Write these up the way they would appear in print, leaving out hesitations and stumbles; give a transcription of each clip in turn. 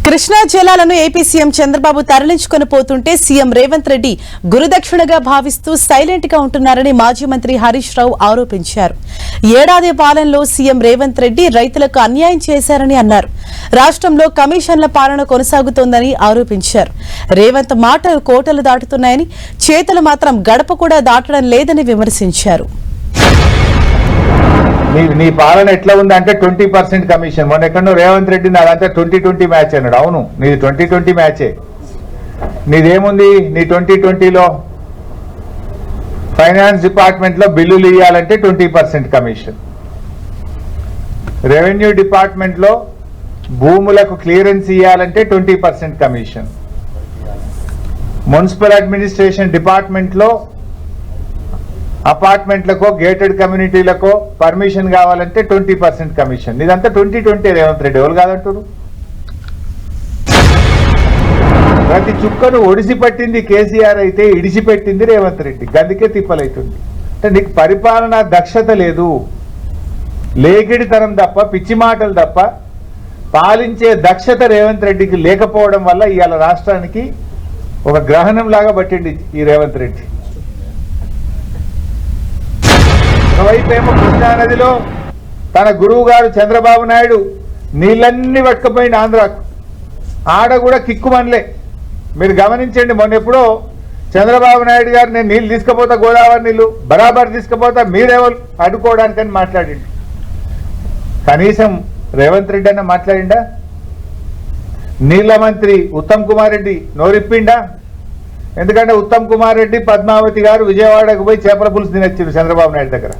కృష్ణా జలాలను AP CM Chandrababu తరలించుకొని పోతుంటే CM Revanth Reddy గురుదక్షిణగా భావిస్తూ సైలెంట్ గా ఉంటున్నారని మాజీ మంత్రి హరీష్ రావు ఆరోపించారు. ఏడాది పాలనలో సీఎం రేవంత్ రెడ్డి రైతులకు అన్యాయం చేశారని అన్నారు. రాష్ట్రంలో కమిషన్ల పాలన కొనసాగుతోందని ఆరోపించారు. రేవంత్ మాటలు కోటలు దాటుతున్నాయని, చేతలు మాత్రం గడప కూడా దాటడం లేదని విమర్శించారు. నీ పాలన ఎట్లా ఉందంటే 20% కమిషన్. మొన్న ఎక్కడో రేవంత్ రెడ్డి నాదంతా 2020 మ్యాచ్ అన్నాడు. అవును, నీది 2020 మ్యాచే. నీదేముంది? నీ 2020లో ఫైనాన్స్ డిపార్ట్మెంట్ లో బిల్లులు ఇవ్వాలంటే 20% కమిషన్, రెవెన్యూ డిపార్ట్మెంట్ లో భూములకు క్లియరెన్స్ ఇవ్వాలంటే 20% కమిషన్, మున్సిపల్ అడ్మినిస్ట్రేషన్ డిపార్ట్మెంట్ లో అపార్ట్మెంట్లకో గేటెడ్ కమ్యూనిటీలకో పర్మిషన్ కావాలంటే 20% కమిషన్. ఇదంతా 2020 రేవంత్ రెడ్డి. ఎవరు కాదంటారు? ప్రతి చుక్కను ఒడిసి పట్టింది కేసీఆర్ అయితే ఇడిసిపెట్టింది రేవంత్ రెడ్డి. గందుకే తిప్పలైతుంది. అంటే నీకు పరిపాలనా దక్షత లేదు, లేకిడితనం తప్ప, పిచ్చి మాటలు తప్ప పాలించే దక్షత రేవంత్ రెడ్డికి లేకపోవడం వల్ల ఇవాళ రాష్ట్రానికి ఒక గ్రహణం లాగా పట్టింది ఈ రేవంత్ రెడ్డి. ఒకవైపు ఏమో కృష్ణానదిలో తన గురువు గారు చంద్రబాబు నాయుడు నీళ్ళన్నీ పట్టుకుపోయింది ఆంధ్రాకు. ఆడ కూడా కిక్కుమనలే. మీరు గమనించండి, మొన్న ఎప్పుడో చంద్రబాబు నాయుడు గారు నేను నీళ్ళు తీసుకుపోతా, గోదావరి నీళ్ళు బరాబర్ తీసుకుపోతా, మీరెవరు అడ్డుకోవడానికని మాట్లాడిండు. కనీసం రేవంత్ రెడ్డి అన్న మాట్లాడిండా? నీళ్ల మంత్రి ఉత్తమ్ కుమార్ రెడ్డి నోరిప్పిండా? ఎందుకంటే ఉత్తమ్ కుమార్ రెడ్డి, పద్మావతి గారు విజయవాడకు పోయి చేపల పులుసు తినొచ్చారు చంద్రబాబు నాయుడు దగ్గర.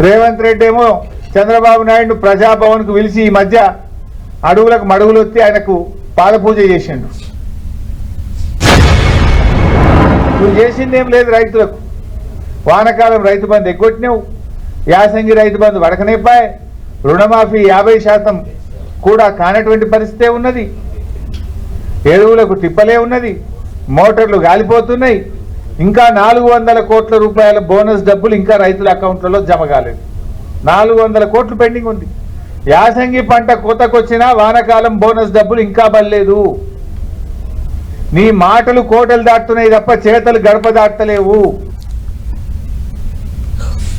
రేవంత్ రెడ్డి ఏమో చంద్రబాబు నాయుడు ప్రజాభవన్కు పిలిచి ఈ మధ్య అడుగులకు మడుగులు వచ్చి ఆయనకు పాదపూజ చేసిండు. నువ్వు చేసింది ఏం లేదు రైతులకు. వానకాలం రైతు బంధు ఎగ్గొట్టినావు, యాసంగి రైతు బంధు వడకనేపాయ్, రుణమాఫీ 50% కూడా కానటువంటి పరిస్థితే ఉన్నది, ఎరువులకు తిప్పలే ఉన్నది, మోటార్లు గాలిపోతున్నాయి, ఇంకా 400 కోట్ల రూపాయల బోనస్ డబ్బులు ఇంకా రైతుల అకౌంట్లలో జమ కాలేదు. 400 కోట్లు పెండింగ్ ఉంది. యాసంగి పంట కోతకొచ్చినా వానకాలం బోనస్ డబ్బులు ఇంకా పడలేదు. నీ మాటలు కోటలు దాటుతున్నాయి తప్ప చేతలు గడప దాటలేవు.